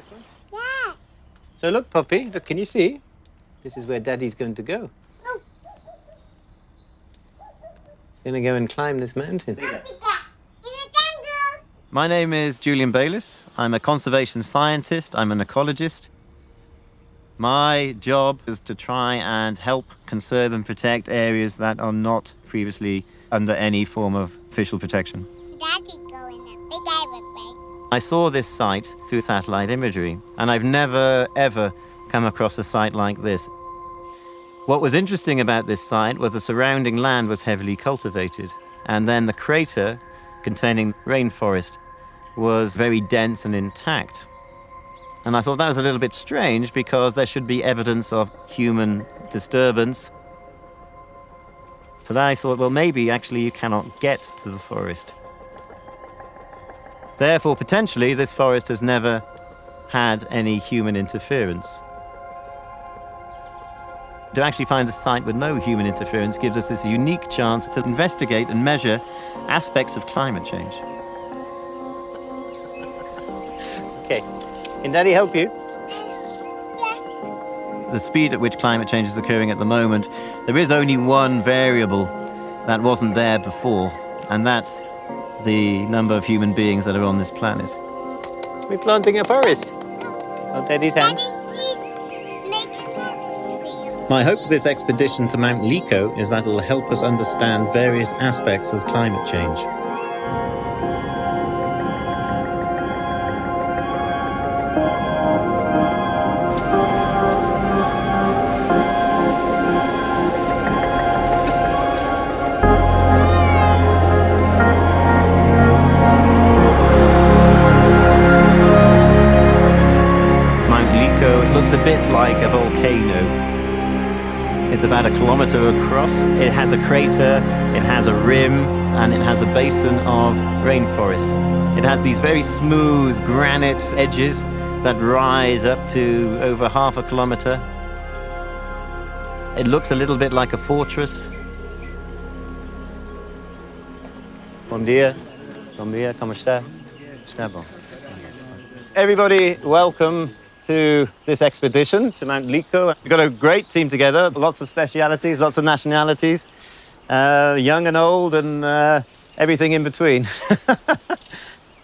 this one? Yes. So look, Poppy, look, can you see? This is where Daddy's going to go. Oh. He's going to go and climb this mountain. In the jungle. My name is Julian Bayliss. I'm a conservation scientist. I'm an ecologist. My job is to try and help conserve and protect areas that are not previously under any form of official protection. Daddy go in a big aeroplane. I saw this site through satellite imagery, and I've never, ever come across a site like this. What was interesting about this site was the surrounding land was heavily cultivated, and then the crater containing rainforest was very dense and intact. And I thought that was a little bit strange because there should be evidence of human disturbance. So then I thought, well, maybe actually you cannot get to the forest. Therefore, potentially, this forest has never had any human interference. To actually find a site with no human interference gives us this unique chance to investigate and measure aspects of climate change. Okay. Can Daddy help you? Yes. The speed at which climate change is occurring at the moment, there is only one variable that wasn't there before, and that's the number of human beings that are on this planet. We're planting a forest. Oh, Daddy's hand. Daddy, please make a tree. My hope for this expedition to Mount Lico is that it will help us understand various aspects of climate change. Looks a bit like a volcano. It's about 1 kilometer across. It has a crater, it has a rim, and it has a basin of rainforest. It has these very smooth granite edges that rise up to over 0.5 kilometer. It looks a little bit like a fortress. Bom dia. Bom dia. Como está? Está bom. Everybody, welcome to this expedition to Mount Lico. We've got a great team together, lots of specialities, lots of nationalities, young and old, and everything in between.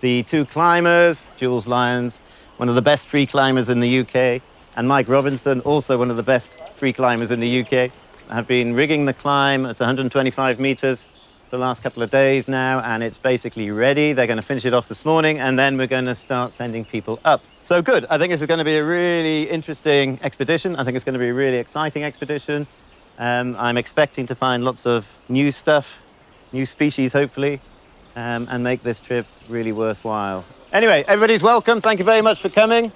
The 2 climbers, Jules Lyons, one of the best free climbers in the UK, and Mike Robinson, also one of the best free climbers in the UK, have been rigging the climb. It's 125 meters the last couple of days now, and it's basically ready. They're going to finish it off this morning, and then we're going to start sending people up. So good. I think this is going to be a really interesting expedition. I think it's going to be a really exciting expedition. I'm expecting to find lots of new stuff, new species, hopefully, and make this trip really worthwhile. Anyway, everybody's welcome. Thank you very much for coming.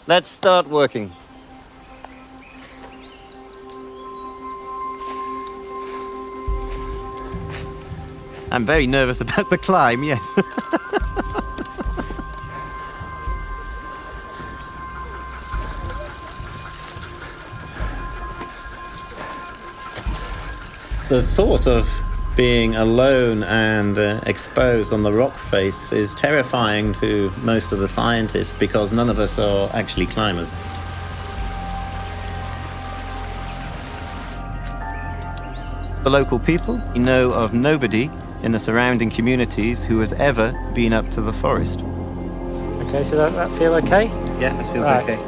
Let's start working. I'm very nervous about the climb, yes. The thought of being alone and exposed on the rock face is terrifying to most of the scientists because none of us are actually climbers. The local people know of nobody in the surrounding communities who has ever been up to the forest. Okay, so that feel okay? Yeah, it feels Right. okay.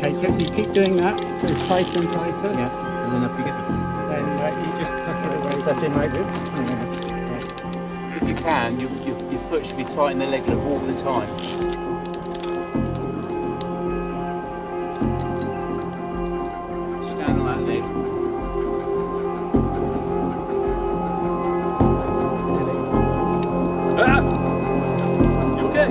Okay, so you keep doing that, so it's tighter and tighter. Yeah, and then up you get. Then you just tuck it away. Step in like this. If you can, your foot should be tight in the leg loop all the time. Stand on that leg. Ah! You okay?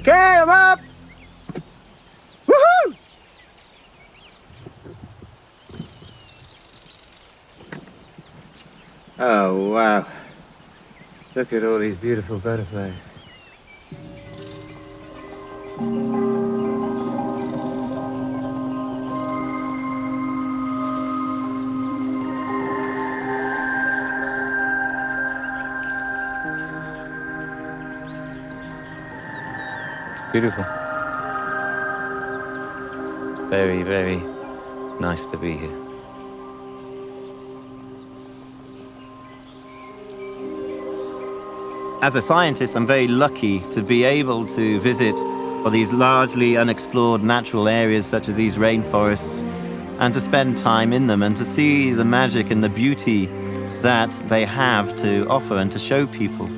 Okay, I'm up! Woohoo! Oh, wow. Look at all these beautiful butterflies. Beautiful. Very, very nice to be here. As a scientist, I'm very lucky to be able to visit these largely unexplored natural areas such as these rainforests and to spend time in them and to see the magic and the beauty that they have to offer and to show people.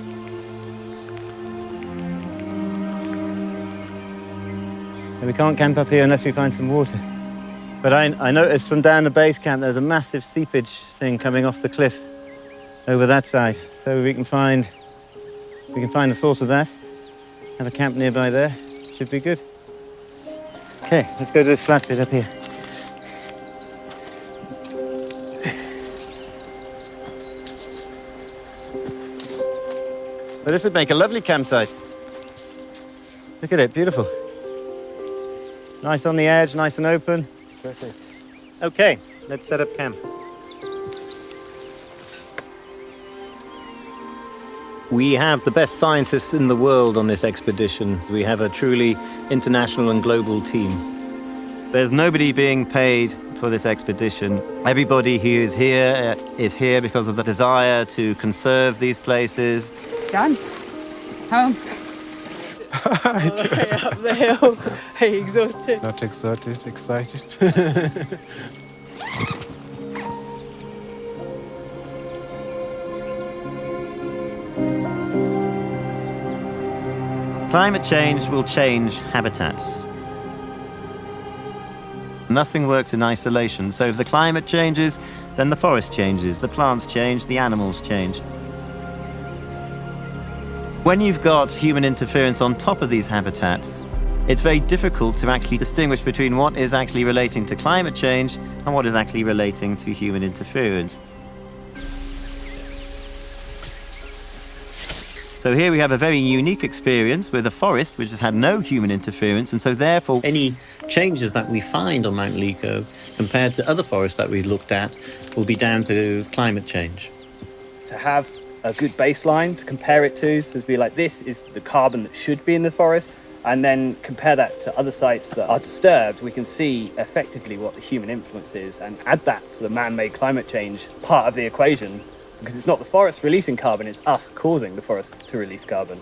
And we can't camp up here unless we find some water. But I noticed from down the base camp there's a massive seepage thing coming off the cliff over that side. So we can find the source of that, have a camp nearby there. Should be good. Okay, let's go to this flat bit up here. Well, this would make a lovely campsite. Look at it, beautiful. Nice on the edge, nice and open. Perfect. Okay, let's set up camp. We have the best scientists in the world on this expedition. We have a truly international and global team. There's nobody being paid for this expedition. Everybody who is here because of the desire to conserve these places. Done. Home. All the way up the hill. Are you exhausted? Not excited, excited. Climate change will change habitats. Nothing works in isolation, so if the climate changes, then the forest changes, the plants change, the animals change. When you've got human interference on top of these habitats, it's very difficult to actually distinguish between what is actually relating to climate change and what is actually relating to human interference. So here we have a very unique experience with a forest which has had no human interference, and so therefore any changes that we find on Mount Lico compared to other forests that we looked at will be down to climate change. To have a good baseline to compare it to, so to be like, this is the carbon that should be in the forest, and then compare that to other sites that are disturbed, we can see effectively what the human influence is and add that to the man-made climate change part of the equation, because it's not the forest releasing carbon, it's us causing the forests to release carbon.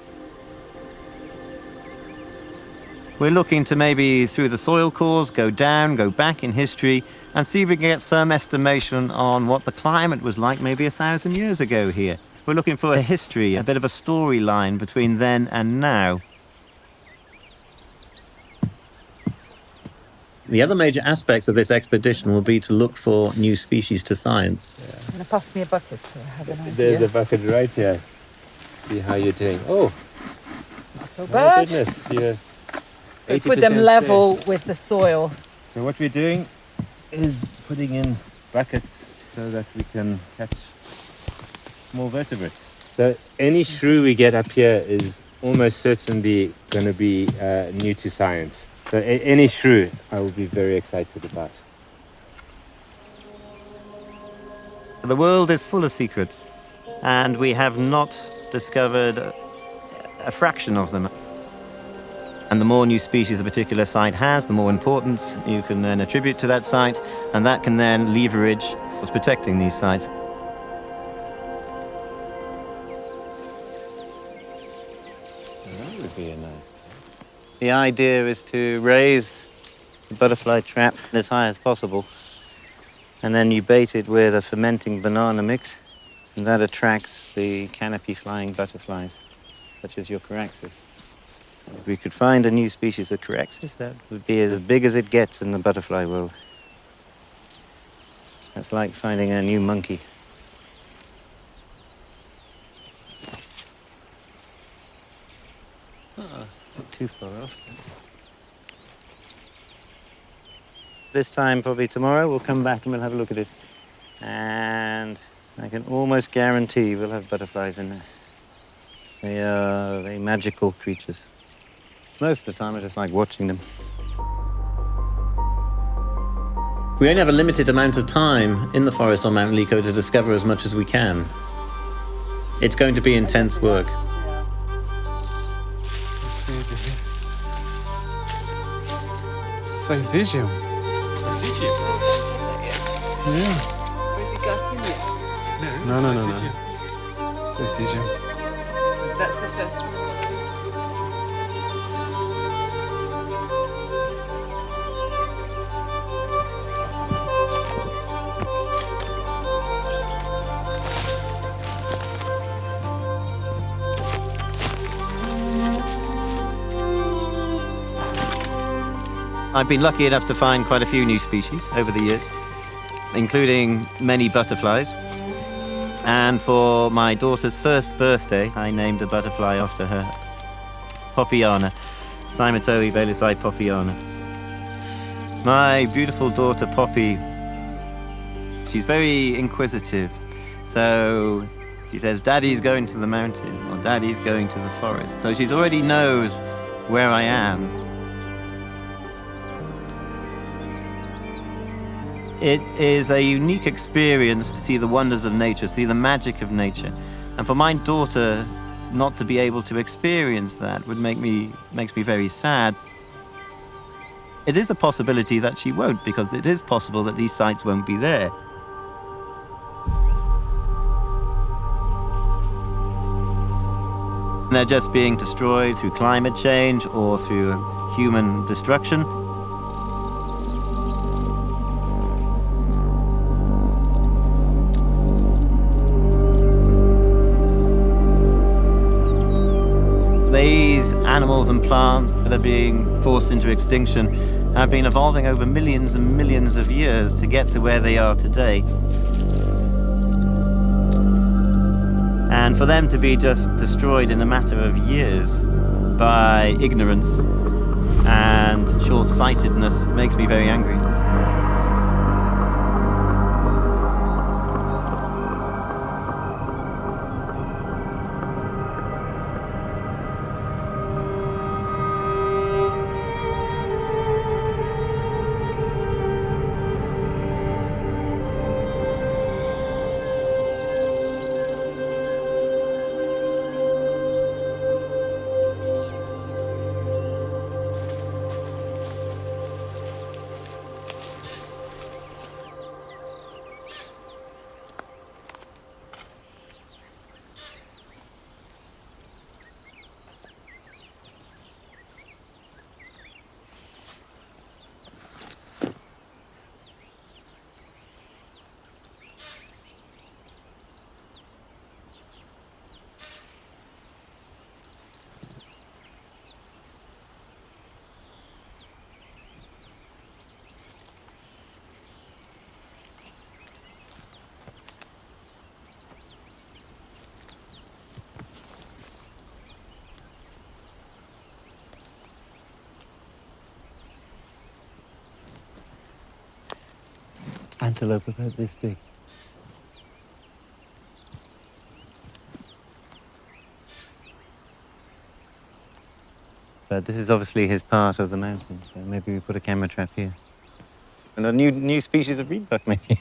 We're looking to maybe through the soil cores, go down, go back in history, and see if we can get some estimation on what the climate was like maybe 1,000 years ago here. We're looking for a history, a bit of a storyline between then and now. The other major aspects of this expedition will be to look for new species to science. I'm going to pass me a bucket so I have an idea. There's a bucket right here. See how you're doing. Oh, Not so my bad. goodness. You're We put them 80% level there. with the soil. So what we're doing is putting in buckets so that we can catch small vertebrates. So any shrew we get up here is almost certainly going to be new to science. So any shrew I will be very excited about. The world is full of secrets, and we have not discovered a fraction of them. And the more new species a particular site has, the more importance you can then attribute to that site, and that can then leverage what's protecting these sites. That would be a nice. The idea is to raise the butterfly trap as high as possible, and then you bait it with a fermenting banana mix, and that attracts the canopy-flying butterflies, such as your Coraxis. If we could find a new species of Coraxis, that would be as big as it gets in the butterfly world. That's like finding a new monkey. Not too far off. This time, probably tomorrow, we'll come back and we'll have a look at it. And I can almost guarantee we'll have butterflies in there. They are very magical creatures. Most of the time, I just like watching them. We only have a limited amount of time in the forest on Mount Lico to discover as much as we can. It's going to be intense work. Syzygium. Yeah. Or is it Garcinia? No. Syzygium. So that's the first one we'll see. I've been lucky enough to find quite a few new species over the years, including many butterflies. And for my daughter's first birthday, I named a butterfly after her, Poppyana, Cymatoe belisai Poppyana. My beautiful daughter Poppy, she's very inquisitive. So she says, Daddy's going to the mountain, or Daddy's going to the forest. So she already knows where I am. It is a unique experience to see the wonders of nature, see the magic of nature. And for my daughter not to be able to experience that makes me very sad. It is a possibility that she won't, because it is possible that these sites won't be there. They're just being destroyed through climate change or through human destruction. These animals and plants that are being forced into extinction have been evolving over millions and millions of years to get to where they are today. And for them to be just destroyed in a matter of years by ignorance and short-sightedness makes me very angry. Antelope about this big. But this is obviously his part of the mountain, so maybe we put a camera trap here. And a new species of reedbuck, maybe.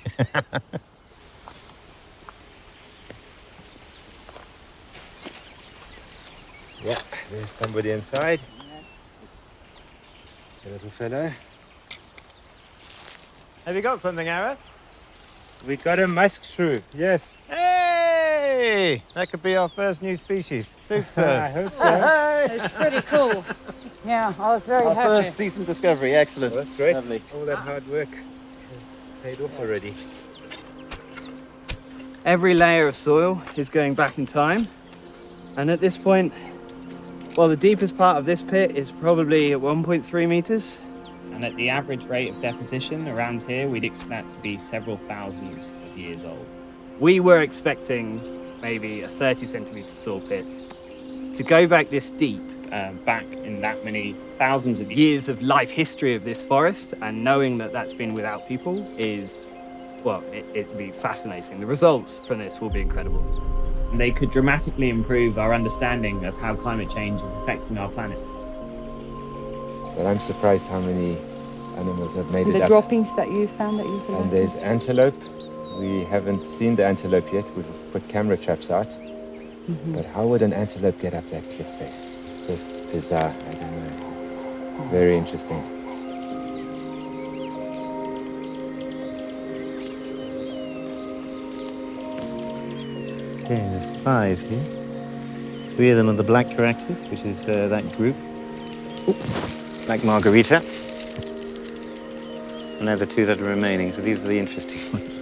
Yeah, there's somebody inside. A little fellow. Have you got something, Ara? We got a musk shrew, yes. Hey! That could be our first new species. Super. I hope so. It's pretty cool. Yeah, I was very Our happy. first decent discovery. Excellent. Well, that's great. Lovely. All that hard work has paid off already. Every layer of soil is going back in time. And at this point, well, the deepest part of this pit is probably 1.3 meters. And at the average rate of deposition around here, we'd expect to be several thousands of years old. We were expecting maybe a 30 centimeter soil pit. To go back this deep back in that many thousands of years of life history of this forest, and knowing that that's been without people is, well, it'd be fascinating. The results from this will be incredible. They could dramatically improve our understanding of how climate change is affecting our planet. But I'm surprised how many animals have made it The up. droppings that you found that you And collected. there's antelope. We haven't seen the antelope yet. We've put camera traps out. But how would an antelope get up that cliff face? It's just bizarre. I don't know. It's very interesting. Okay, there's 5 here. 3 of them are the black Caraxes, which is that group. Oop, black Margarita. And they're the 2 that are remaining, so these are the interesting ones.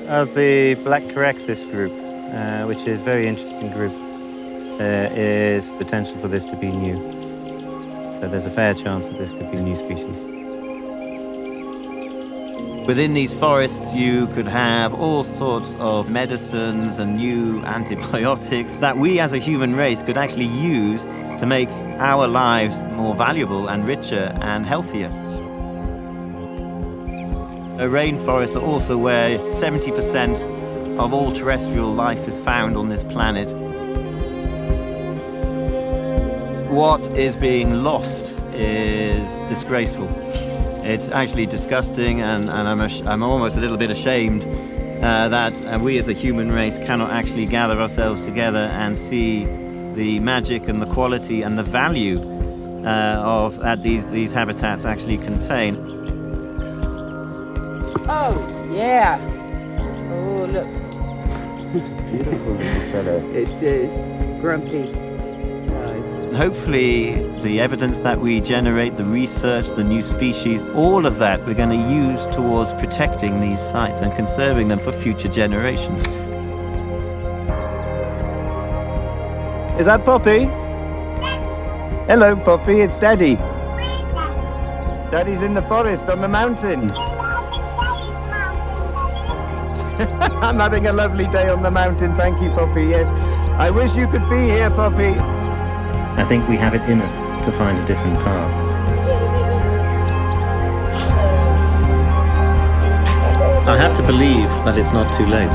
Of the black Caraxes group, which is a very interesting group, there is potential for this to be new. So there's a fair chance that this could be a new species. Within these forests, you could have all sorts of medicines and new antibiotics that we as a human race could actually use to make our lives more valuable and richer and healthier. Rainforests are also where 70% of all terrestrial life is found on this planet. What is being lost is disgraceful. It's actually disgusting, and I'm almost a little bit ashamed that we as a human race cannot actually gather ourselves together and see the magic and the quality and the value that these habitats actually contain. Oh, yeah. Oh, look. Beautiful little fellow. It is grumpy. And hopefully the evidence that we generate, the research, the new species, all of that we're going to use towards protecting these sites and conserving them for future generations. Is that Poppy? Hello, Poppy, it's Daddy. Daddy's in the forest on the mountain. I'm having a lovely day on the mountain, thank you, Poppy, yes. I wish you could be here, Poppy. I think we have it in us to find a different path. I have to believe that it's not too late.